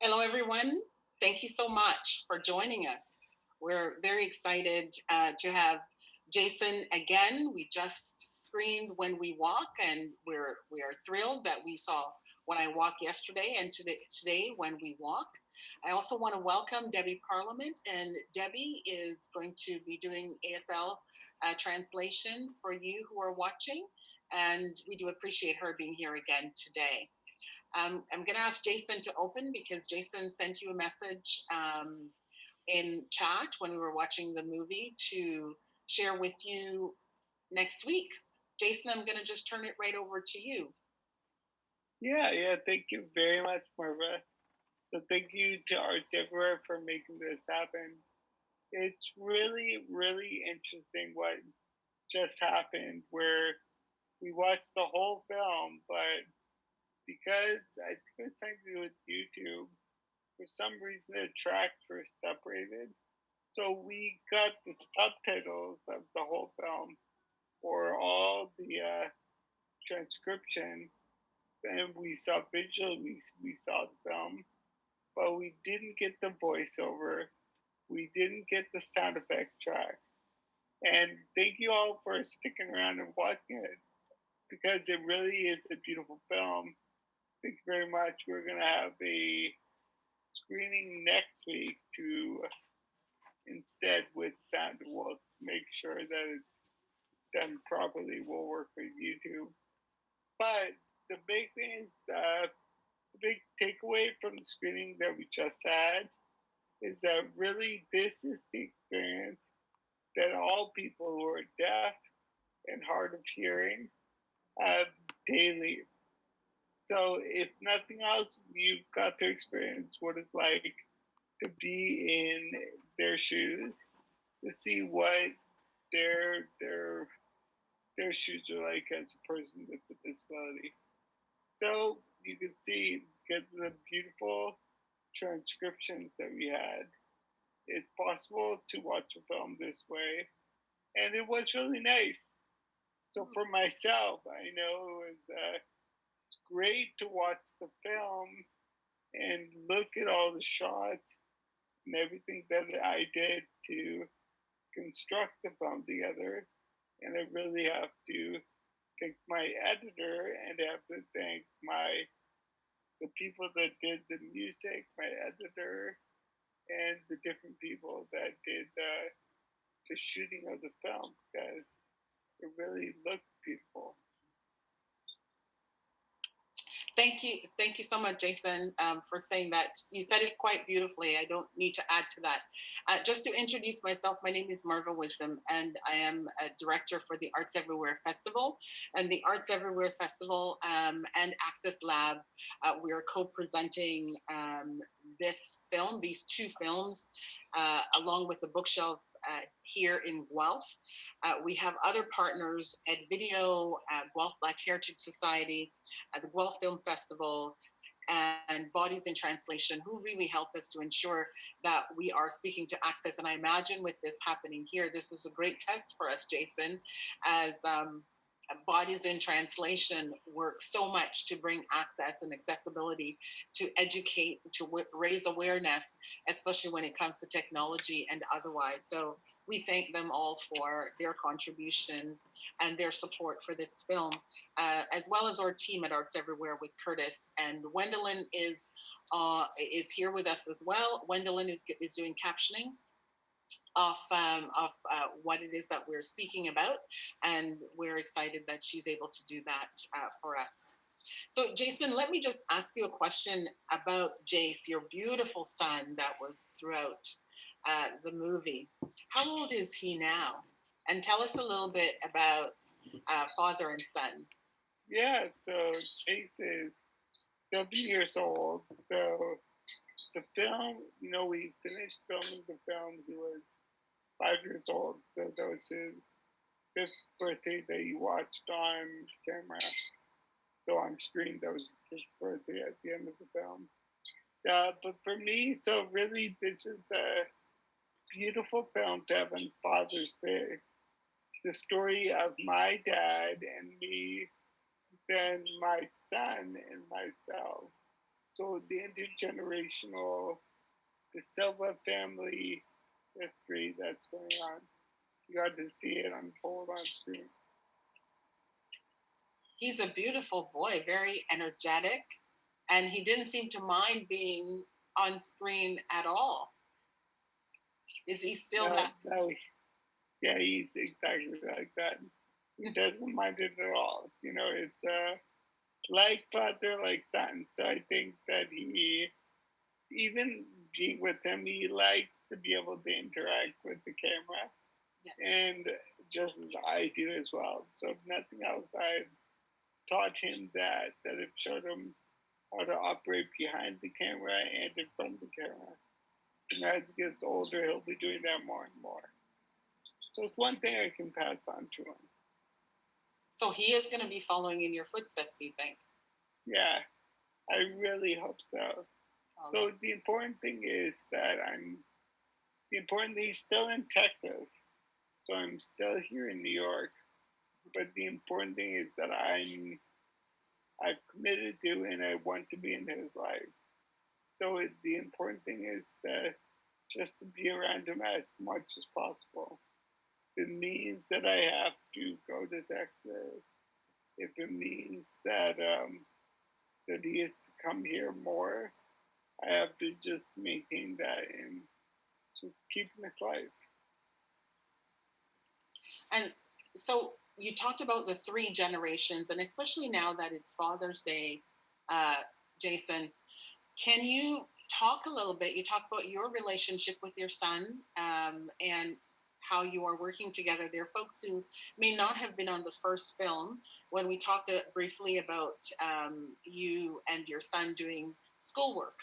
Hello, everyone. Thank you so much for joining us. We're very excited to have Jason again. We just screened When We Walk, and we are thrilled that we saw When I Walk yesterday and today When We Walk. I also want to welcome Debbie Parliament, and Debbie is going to be doing ASL translation for you who are watching, and we do appreciate her being here again today. I'm going to ask Jason to open because Jason sent you a message in chat when we were watching the movie to share with you next week. Jason, I'm going to just turn it right over to you. Yeah. Thank you very much, Marva. So thank you to Arts Everywhere for making this happen. It's really, really interesting what just happened where we watched the whole film, but because I think it's something to do with YouTube, for some reason the tracks were separated. So we got the subtitles of the whole film for all the transcription, and we saw visually, we saw the film, but we didn't get the voiceover. We didn't get the sound effect track. And thank you all for sticking around and watching it because it really is a beautiful film. Thank you very much. We're going to have a screening next week to instead with sound. We'll make sure that it's done properly. We'll work with YouTube. But the big thing is the big takeaway from the screening that we just had is that really this is the experience that all people who are deaf and hard of hearing have daily. So if nothing else, you've got to experience what it's like to be in their shoes, to see what their shoes are like as a person with a disability. So you can see because of the beautiful transcriptions that we had, it's possible to watch a film this way, and it was really nice. So for myself, I know it's great to watch the film and look at all the shots and everything that I did to construct the film together. And I really have to thank my editor and have to thank the people that did the music, my editor, and the different people that did the shooting of the film because it really looked beautiful. Thank you so much, Jason, for saying that. You said it quite beautifully. I don't need to add to that. Just to introduce myself, my name is Marva Wisdom, and I am a director for the Arts Everywhere Festival. And the Arts Everywhere Festival and AXS Lab, we are co-presenting this film, these two films, along with the bookshelf here in Guelph. We have other partners at Video, Guelph Black Heritage Society, the Guelph Film Festival, and Bodies in Translation, who really helped us to ensure that we are speaking to access. And I imagine with this happening here, this was a great test for us, Jason, as Bodies in Translation work so much to bring access and accessibility, to educate, to raise awareness, especially when it comes to technology and otherwise. So we thank them all for their contribution and their support for this film, as well as our team at Arts Everywhere with Curtis. And Wendelin is here with us as well. Wendelin is doing captioning of what it is that we're speaking about, and we're excited that she's able to do that for us. So Jason, let me just ask you a question about Jace, your beautiful son that was throughout the movie. How old is he now? And tell us a little bit about father and son. Yeah, so Jace is 7 years old. So the film, we finished filming the film. He was 5 years old. So that was his 5th birthday that he watched on camera. So on screen, that was his birthday at the end of the film. But for me, so really, this is a beautiful film to have on Father's Day. The story of my dad and me than my son and myself. So the intergenerational, the Silva family history that's going on, you got to see it unfold on screen. He's a beautiful boy, very energetic, and he didn't seem to mind being on screen at all. Is he still No, that? no, yeah, he's exactly like that. He doesn't mind it at all. You know, it's like father, like son. So I think that he, even being with him, he likes to be able to interact with the camera, Yes. and just as I do as well. So if nothing else, I've taught him that have showed him how to operate behind the camera and in front of the camera. And as he gets older, he'll be doing that more and more. So it's one thing I can pass on to him. So he is going to be following in your footsteps, you think? Yeah, I really hope so. So the important thing is that he's still in Texas. So I'm still here in New York. But the important thing is that I've committed to and I want to be in his life. So the important thing is that just to be around him as much as possible. If it means that I have to go to Texas, if it means that that he has to come here more, I have to just maintain that and just keep him his life. And so you talked about the three generations, and especially now that it's Father's Day, Jason, can you talk a little bit? You talked about your relationship with your son and how you are working together. There are folks who may not have been on the first film when we talked briefly about you and your son doing schoolwork,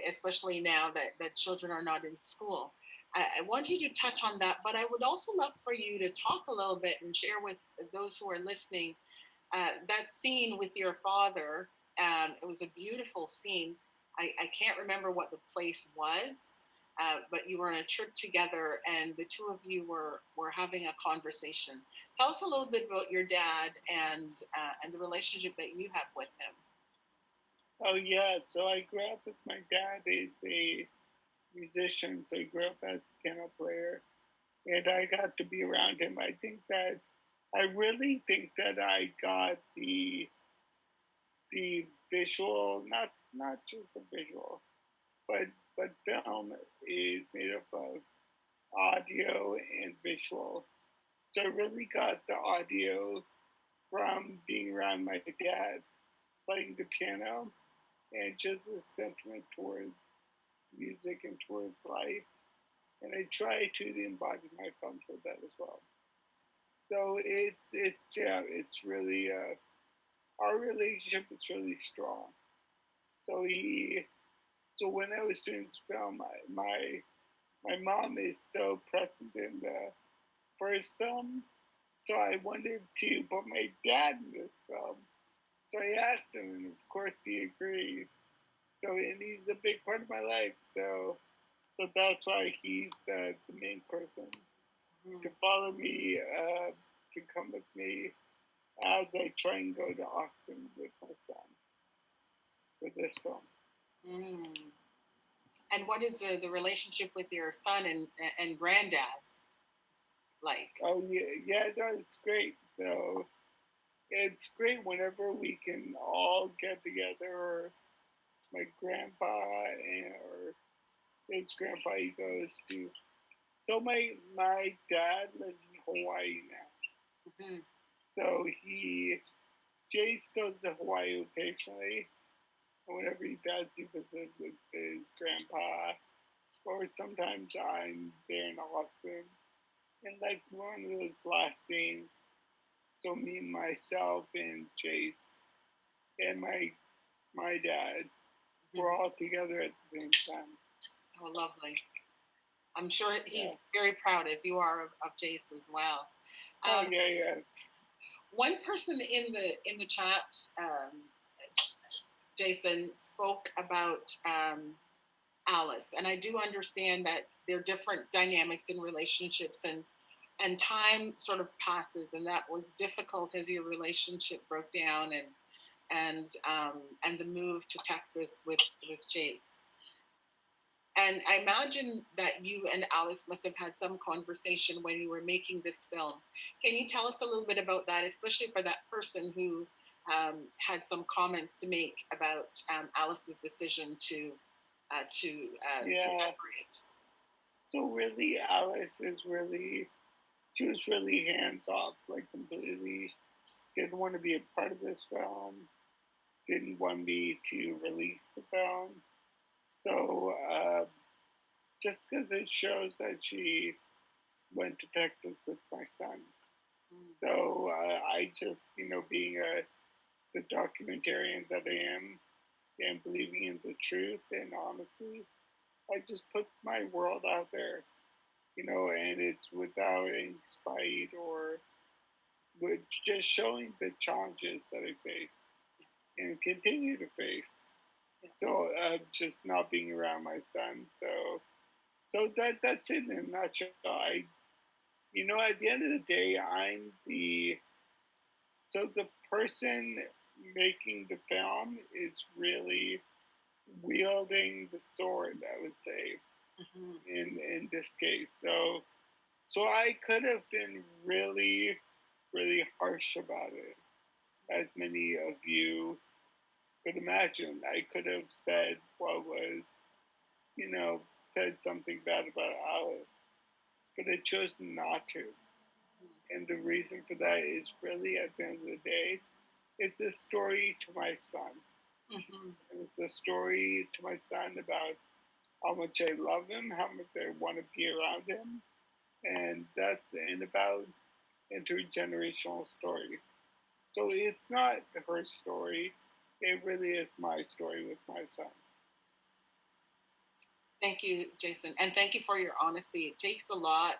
especially now that children are not in school. I want you to touch on that, but I would also love for you to talk a little bit and share with those who are listening that scene with your father. It was a beautiful scene. I can't remember what the place was, but you were on a trip together and the two of you were having a conversation. Tell us a little bit about your dad and the relationship that you have with him. Oh yeah, so I grew up with my dad. He's a musician, so I grew up as a piano player, and I got to be around him. I really think that I got the visual, not just the visual, but film is made up of audio and visual. So I really got the audio from being around my dad playing the piano and just a sentiment towards music and towards life. And I try to embody my films with that as well. So it's really our relationship is really strong. So when I was doing this film, my mom is so present in the first film, so I wanted to put my dad in this film. So I asked him, and of course he agreed. So and he's a big part of my life. So that's why he's the main person to follow me, to come with me as I try and go to Austin with my son for this film. And what is the relationship with your son and granddad like? Oh yeah, no, it's great. So it's great whenever we can all get together, or my grandpa or his grandpa he goes to. So my dad lives in Hawaii now. So Jace goes to Hawaii occasionally. And whenever he does, he visits with his grandpa. Or sometimes I'm there in Austin. And like one of those last scenes, so me, myself, and Jace, and my dad, we're all together at the same time. Oh, lovely. I'm sure he's very proud, as you are, of Jace as well. Yeah. One person in the chat, Jason, spoke about Alice, and I do understand that there are different dynamics in relationships, and and time sort of passes, and that was difficult as your relationship broke down, and the move to Texas with Jace. And I imagine that you and Alice must have had some conversation when you were making this film. Can you tell us a little bit about that, especially for that person who had some comments to make about Alice's decision to Yeah. separate? So really, Alice is really, she was really hands off, like completely didn't want to be a part of this film, didn't want me to release the film. So just because it shows that she went to Texas with my son. Mm. So I just, being the documentarian that I am and believing in the truth and honesty, I just put my world out there, and it's without any spite or with just showing the challenges that I face and continue to face. Yeah. So just not being around my son. So that's it in a nutshell. At the end of the day, the person making the film is really wielding the sword, I would say, Mm-hmm. in this case. So I could have been really, really harsh about it, as many of you could imagine. I could have said what was, said something bad about Alice, but I chose not to. And the reason for that is really, at the end of the day, it's a story to my son. Mm-hmm. And it's a story to my son about how much I love him, how much I want to be around him, and about intergenerational story. So it's not her story; it really is my story with my son. Thank you, Jason, and thank you for your honesty. It takes a lot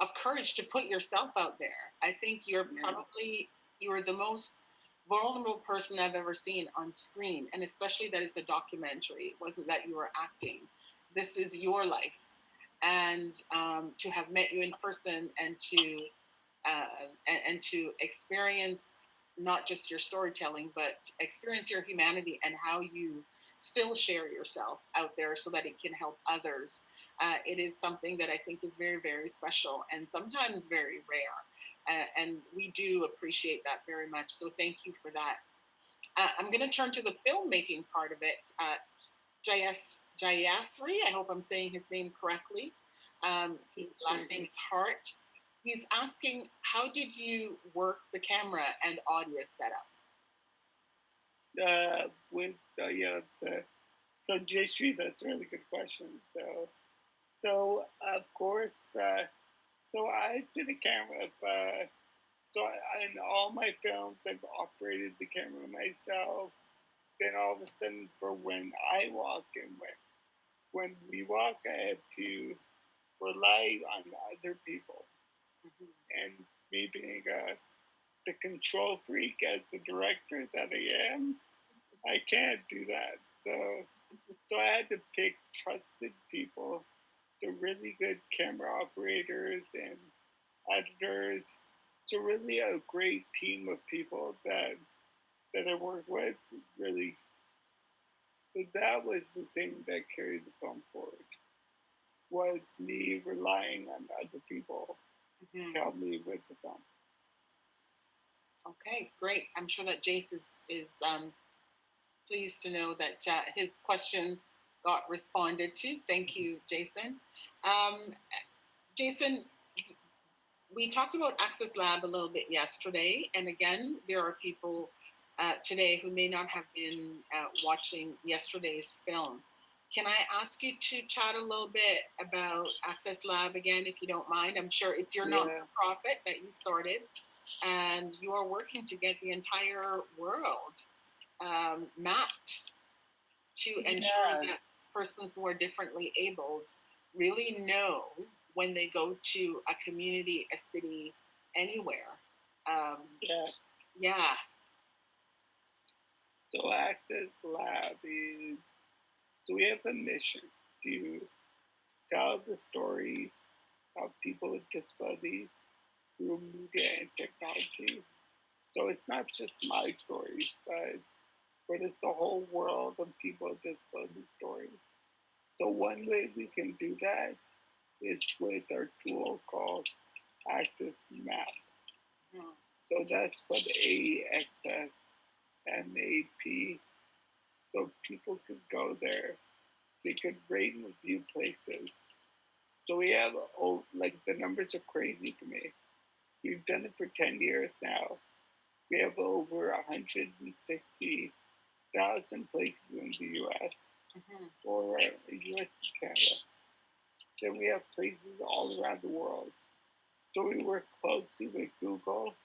of courage to put yourself out there. I think you're the most vulnerable person I've ever seen on screen, and especially that it's a documentary. It wasn't that you were acting. This is your life, and to have met you in person and to experience not just your storytelling, but experience your humanity and how you still share yourself out there so that it can help others. It is something that I think is very, very special and sometimes very rare. And we do appreciate that very much. So thank you for that. I'm going to turn to the filmmaking part of it. Jayasri, I hope I'm saying his name correctly. His last name is Hart. He's asking, how did you work the camera and audio setup? Yeah, so J Street, that's a really good question. So of course, so I did a camera. In all my films, I've operated the camera myself. Then all of a sudden, for when I walk and when we walk, I have to rely on other people. Mhm. And me being the control freak as the director that I am, I can't do that. So I had to pick trusted people, the really good camera operators and editors. So really a great team of people that I worked with. Really, so that was the thing that carried the film forward. Was me relying on other people Mhm. to help me with the film. Okay, great. I'm sure that Jace is pleased to know that his question got responded to. Thank you, Jason. Um, Jason, we talked about AXS Lab a little bit yesterday, and again, there are people today who may not have been watching yesterday's film. Can I ask you to chat a little bit about AXS Lab again, if you don't mind? I'm sure it's your not-for-profit that you started, and you are working to get the entire world mapped to ensure that persons who are differently abled really know when they go to a community, a city, anywhere. Yeah. So AXS Lab is, so we have a mission to tell the stories of people with disabilities through media and technology. So it's not just my stories, but it's the whole world of people with disability stories. So one way we can do that is with our tool called AXS Map. Mhm. So that's what AXS MAP. So people could go there. They could rate and review places. So we have, like the numbers are crazy to me. We've done it for 10 years now. We have over 160,000 places in the US Mhm. or US and Canada. Then we have places all around the world. So we work closely with Google.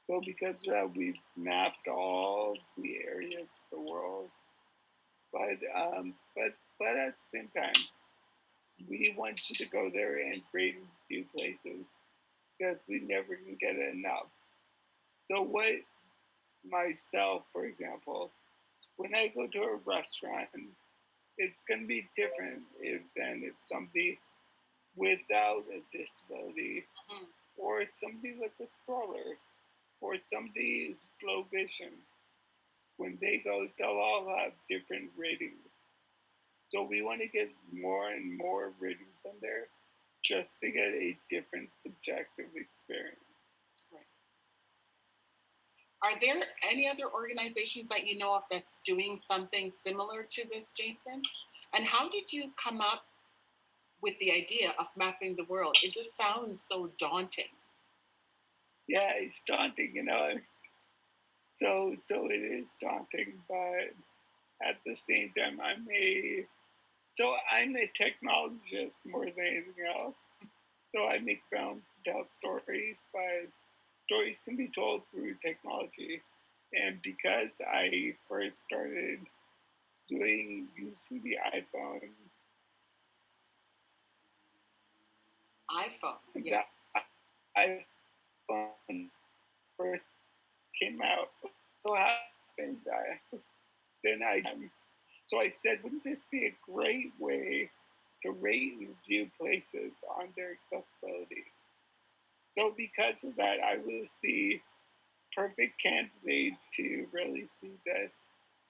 So because of that, we've mapped all the areas of the world. But at the same time, we want you to go there and rate and review places because we never can get enough. So what myself, for example, when I go to a restaurant, it's going to be different than if somebody without a disability, Mhm. or it's somebody with a stroller, or somebody with low vision. When they go, they'll all have different ratings. So we want to get more and more ratings on there just to get a different subjective experience. Right. Are there any other organizations that you know of that's doing something similar to this, Jason? And how did you come up with the idea of mapping the world? It just sounds so daunting. Yeah, it's daunting, you know. So it is daunting, but at the same time, I'm a technologist more than anything else. So I make films to tell stories, but stories can be told through technology. And because I first started using the iPhone, that yes. iPhone first came out, so happened then I so I said, wouldn't this be a great way to rate and review places on their accessibility? So because of that, I was the perfect candidate to really see that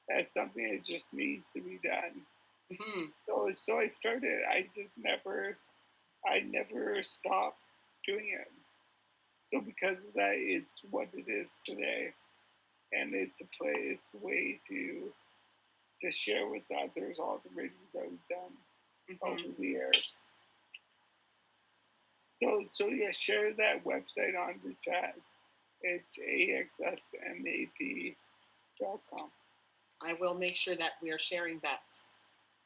that's something that just needs to be done. Mhm. So I started. I never stopped doing it. So because of that, it's what it is today, and it's a way to share with others all the ratings that we've done over Mhm. the years. So yeah, share that website on the chat. It's axsmap.com. I will make sure that we are sharing that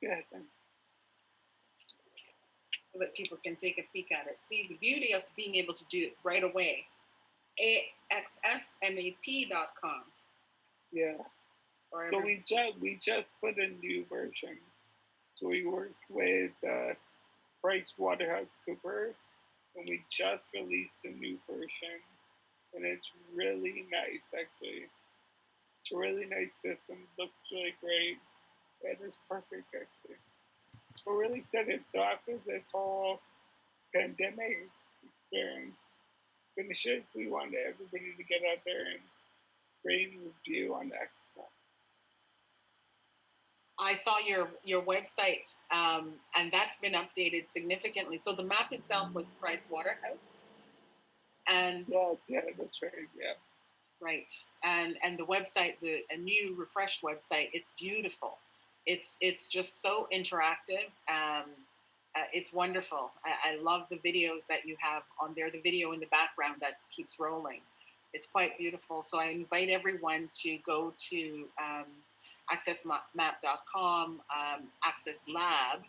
Yeah, so that people can take a peek at it. See, the beauty of being able to do it right away. AXSMAP.com. yeah. For So every we just put a new version. So we worked with PricewaterhouseCoopers, and we just released a new version, and it's really nice actually. It's a really nice system. Looks really great. It is perfect actually. We're really excited. So after this whole pandemic experience finishes, we want everybody to get out there and rate and review on that. I saw your website, and that's been updated significantly. So the map itself was Price Waterhouse, and Yeah, that's right. Yeah, right, and the website, a new refreshed website. It's beautiful. It's just so interactive. It's wonderful. I love the videos that you have on there. The video in the background that keeps rolling. It's quite beautiful. So I invite everyone to go to accessmap.com, AXS Lab,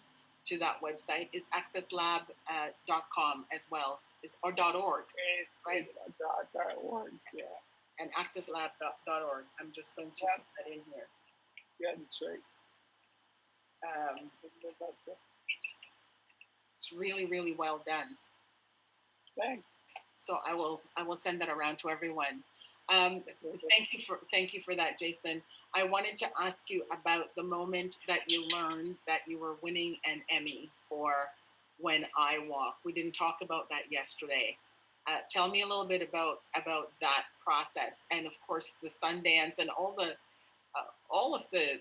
to that website. Is accesslab.com as well, or .org, right? it's .org. Yeah, And accesslab.org. I'm just going to yeah, put that in here. yeah, that's right. Um, it's really, really well done. Thanks. So I will send that around to everyone. Thank you for that, Jason. I wanted to ask you about the moment that you learned that you were winning an Emmy for When I Walk. We didn't talk about that yesterday. Tell me a little bit about that process, and of course the Sundance and all of the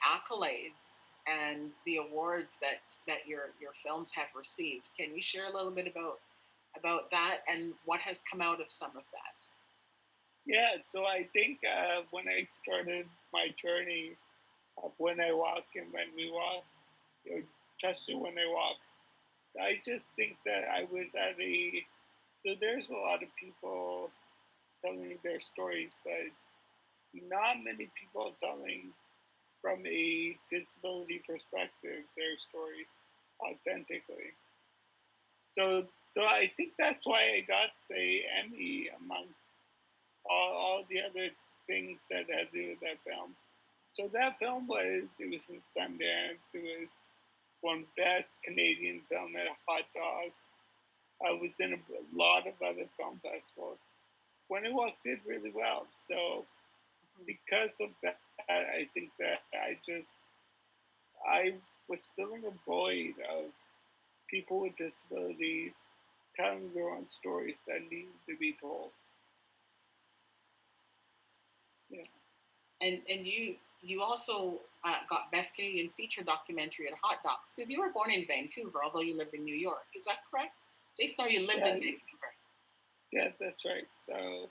accolades and the awards that your films have received. Can you share a little bit about that and what has come out of some of that? Yeah, so I think when I started my journey of When I Walk and When We Walk, you know, Trust You When I Walk, I just think that I was at so there's a lot of people telling their stories, but not many people telling from a disability perspective their story authentically. So, so I think that's why I got the Emmy amongst all the other things that had to do with that film. So that film it was in Sundance. It was won Best Canadian Film at a Hot Dog. I was in a lot of other film festivals. When I Walked did really well. So because of that, I think that I was filling a void of people with disabilities telling their own stories that needed to be told. Yeah. And you also got Best Canadian Feature Documentary at Hot Docs because you were born in Vancouver, although you live in New York. Is that correct? Jason, you lived in Vancouver. Yeah, that's right. So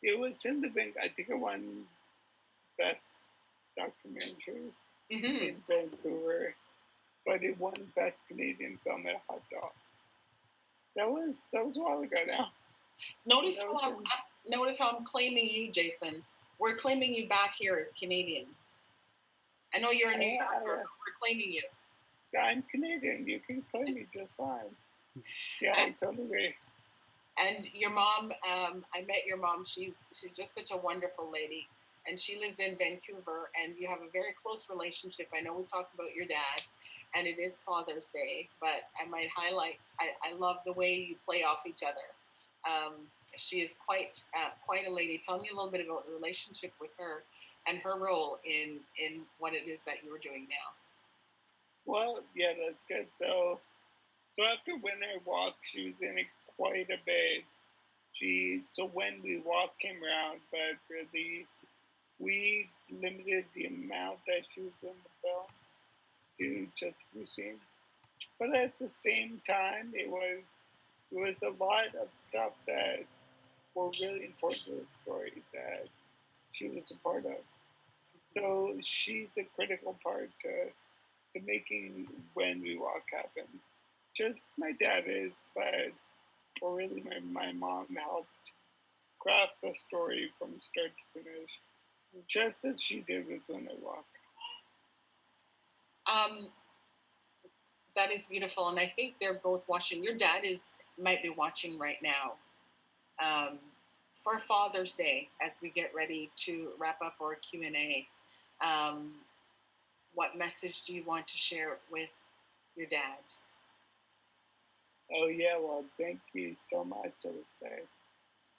it was in the bank. I think I won Best Documentary in Vancouver, but it won Best Canadian Film at Hot Dog. That was a while ago now. Notice how I'm claiming you, Jason. We're claiming you back here as Canadian. I know you're a New Yorker, but we're claiming you. I'm Canadian. You can claim me just fine. Yeah, I totally agree. And your mom, I met your mom. She's just such a wonderful lady, and she lives in Vancouver. And you have a very close relationship. I know we talked about your dad, and it is Father's Day, but I might highlight. I love the way you play off each other. She is quite a lady. Tell me a little bit about the relationship with her and her role in what it is that you are doing now. Well, yeah, that's good. So after When I Walk, she was in it quite a bit. So When We Walk came around, but really we limited the amount that she was in the film to just a few scenes. But at the same time, it was a lot of stuff that were really important to the story that she was a part of. So she's a critical part to making When We Walk happen. Just my dad is, but really my mom helped craft the story from start to finish, just as she did with When I Walk. That is beautiful, and I think they're both watching. Your dad might be watching right now. For Father's Day, as we get ready to wrap up our Q&A, what message do you want to share with your dad? Oh yeah, well, thank you so much, I would say.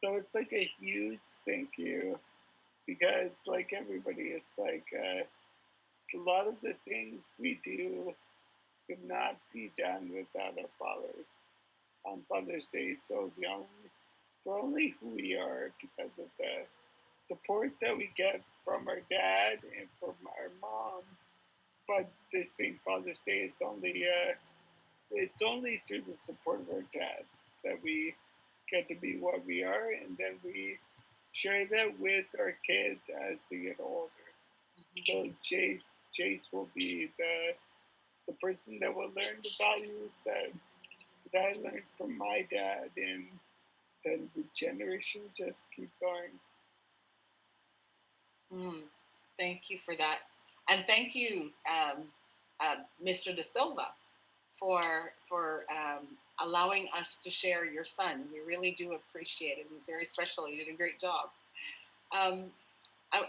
So it's like a huge thank you, because like everybody, it's like a lot of the things we do could not be done without our fathers on Father's Day. So we're only who we are because of the support that we get from our dad and from our mom. But this being Father's Day, it's only through the support of our dad that we get to be what we are, and then we share that with our kids as they get older. So Jace will be the person that will learn the values that I learned from my dad, and then the generation just keep going. Thank you for that, and thank you, Mr. DaSilva, for allowing us to share your son. We really do appreciate it. He's very special. You did a great job. I'm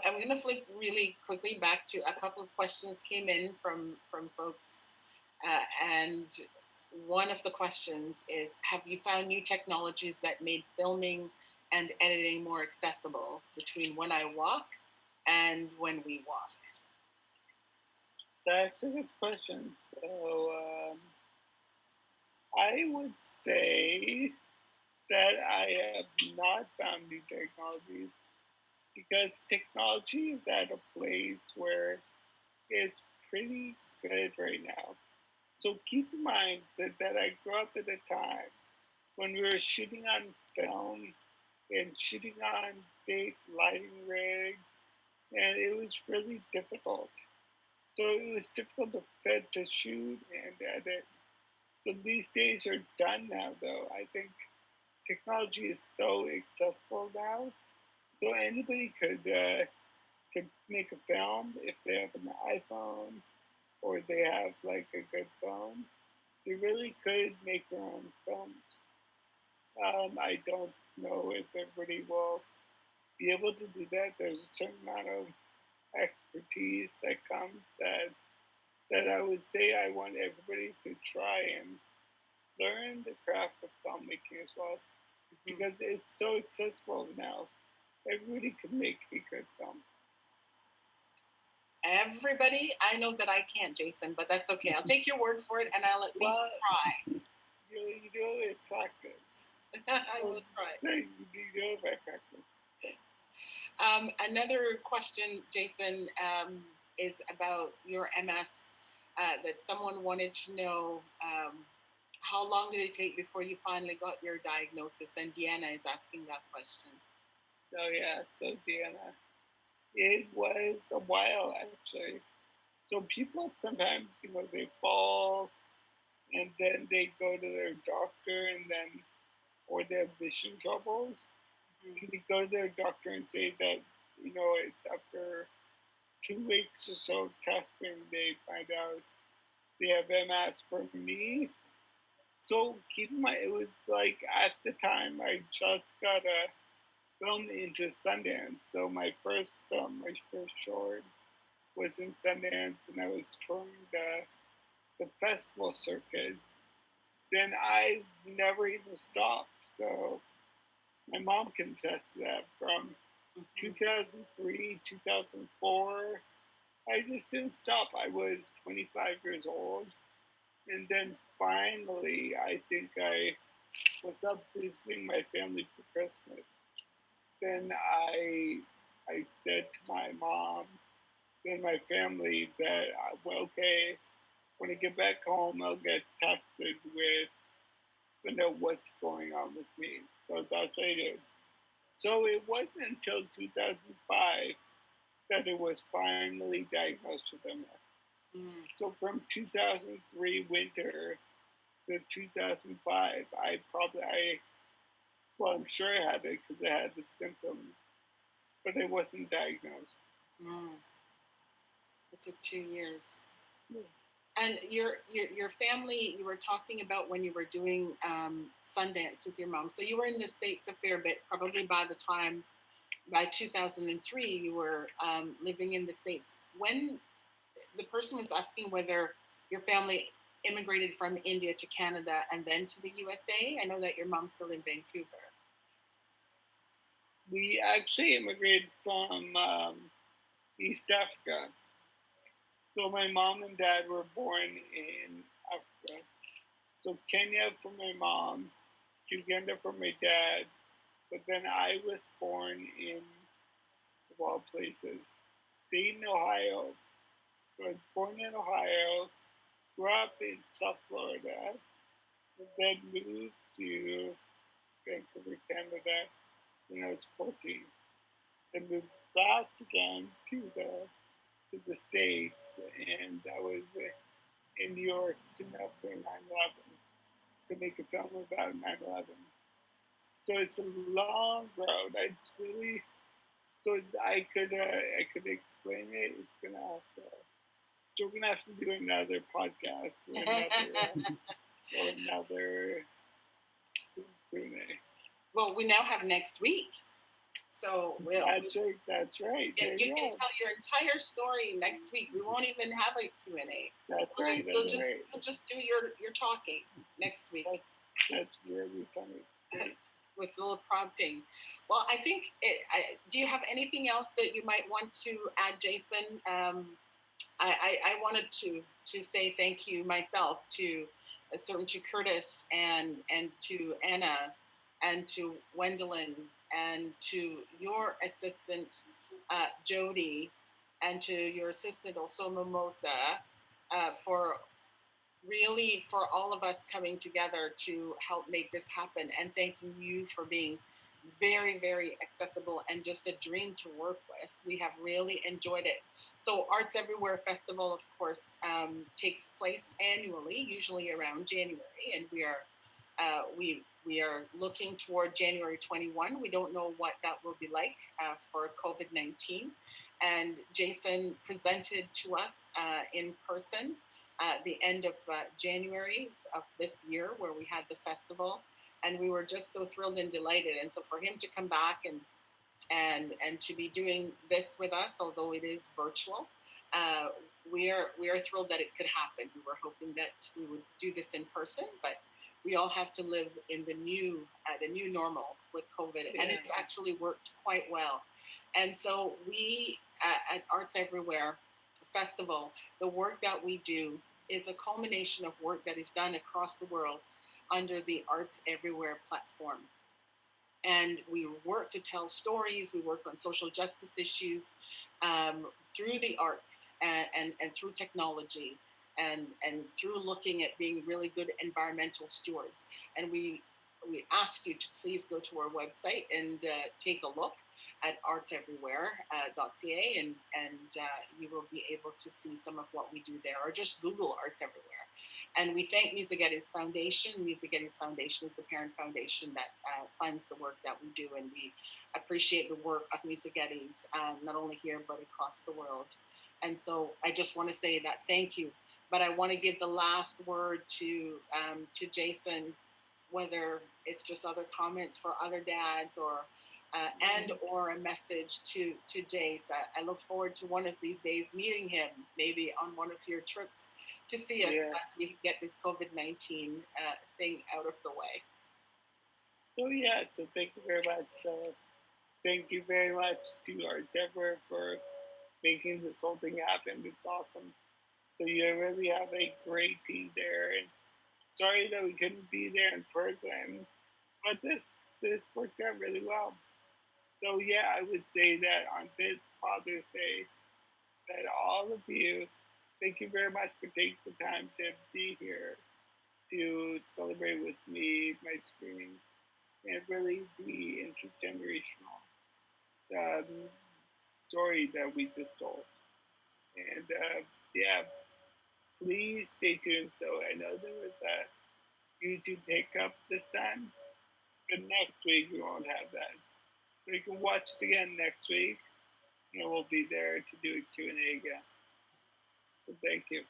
going to flip really quickly back to a couple of questions came in from folks, and one of the questions is, have you found new technologies that made filming and editing more accessible between When I Walk and When We Walk? That's a good question. So I would say that I have not found new technologies because technology is at a place where it's pretty good right now. So keep in mind that I grew up at a time when we were shooting on film and shooting on big lighting rigs, and it was really difficult. So it was difficult to shoot and edit. So these days are done now, though. I think technology is so accessible now. So anybody could make a film if they have an iPhone or they have like a good phone. They really could make their own films. I don't know if everybody will be able to do that. There's a certain amount of expertise that comes that I would say I want everybody to try and learn the craft of filmmaking as well because it's so accessible now. Everybody can make a good film. Everybody, I know that I can't, Jason, but that's okay. I'll take your word for it, and I'll at least try. You do it practice. I will try. You do it by practice. Another question, Jason, is about your MS. That someone wanted to know how long did it take before you finally got your diagnosis? And Deanna is asking that question. Oh yeah, so Deanna, it was a while actually. So people sometimes, they fall and then they go to their doctor and then, or they have vision troubles. Mm-hmm. They go to their doctor and say that, it's after 2 weeks or so of testing, they find out they have MS. For me, so keep in mind, it was like at the time I just got a film into Sundance. So my first film, my first short, was in Sundance, and I was touring the festival circuit. Then I never even stopped. So my mom can attest to that. From 2003, 2004, I just didn't stop. I was 25 years old. And then finally, I think I was up visiting my family for Christmas. Then I said to my mom and my family that, well, okay, when I get back home, I'll get tested to know what's going on with me. So that's what I did. So it wasn't until 2005 that it was finally diagnosed with MS. So from 2003 winter to 2005, I'm sure I had it because I had the symptoms, but it wasn't diagnosed. It took 2 years. And your family, you were talking about when you were doing Sundance with your mom. So you were in the States a fair bit. Probably by 2003, you were living in the States. When the person was asking whether your family immigrated from India to Canada and then to the USA. I know that your mom's still in Vancouver. We actually immigrated from East Africa. So my mom and dad were born in Africa. So Kenya for my mom, Uganda for my dad, but then I was born in, of all places, Dayton, Ohio. So I was born in Ohio, grew up in South Florida, and then moved to Vancouver, Canada when I was 14. Then moved back again to the States, and I was in New York soon after 9/11 to make a film about 9/11. So it's a long road. It's really, so I could explain it. It's gonna have to. So we're gonna have to do another podcast or another Q&A. Well, we now have next week. So that's right. You can tell your entire story next week. We won't even have a Q&A. We'll just do your talking next week. That's really funny. With a little prompting. Well, I think, do you have anything else that you might want to add, Jason, I wanted to say thank you myself to certainly to Curtis and to Anna and to Wendelin and to your assistant Jody and to your assistant also Mimosa for really for all of us coming together to help make this happen, and thanking you for being very, very accessible and just a dream to work with. We have really enjoyed it. So Arts Everywhere Festival, of course, takes place annually, usually around January, and we are looking toward January 21. We don't know what that will be like for COVID-19. And Jason presented to us in person the end of January of this year, where we had the festival, and we were just so thrilled and delighted. And so for him to come back and to be doing this with us, although it is virtual, we are thrilled that it could happen. We were hoping that we would do this in person, but we all have to live in the new normal with COVID, and it's actually worked quite well. And so we at Arts Everywhere Festival, the work that we do is a culmination of work that is done across the world under the Arts Everywhere platform. And we work to tell stories, we work on social justice issues through the arts and through technology and through looking at being really good environmental stewards. And we ask you to please go to our website and take a look at artseverywhere.ca and you will be able to see some of what we do there, or just Google Arts Everywhere. And we thank Musigetti's Foundation. Musigetti's Foundation is the parent foundation that funds the work that we do, and we appreciate the work of Musigetti's, not only here but across the world. And so I just want to say that thank you, but I want to give the last word to Jason, whether it's just other comments for other dads or or a message to Jace. I look forward to one of these days meeting him, maybe on one of your trips to see us as we get this COVID-19 thing out of the way. So thank you very much. Thank you very much to our Deborah for making this whole thing happen. It's awesome. So you really have a great team there, and sorry that we couldn't be there in person, but this worked out really well. So I would say that on this Father's Day, that all of you, thank you very much for taking the time to be here to celebrate with me my screening and really the intergenerational story that we just told. And please stay tuned. So I know there was a YouTube hiccup this time, but next week we won't have that. So you can watch it again next week, and we'll be there to do a Q&A again. So thank you.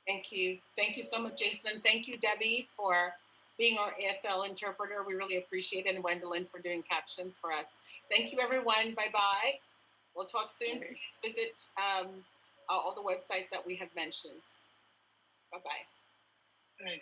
Thank you. Thank you so much, Jason. Thank you, Debbie, for being our ASL interpreter. We really appreciate it. And Wendelin for doing captions for us. Thank you, everyone. Bye-bye. We'll talk soon. Please visit all the websites that we have mentioned. Bye-bye. Bye.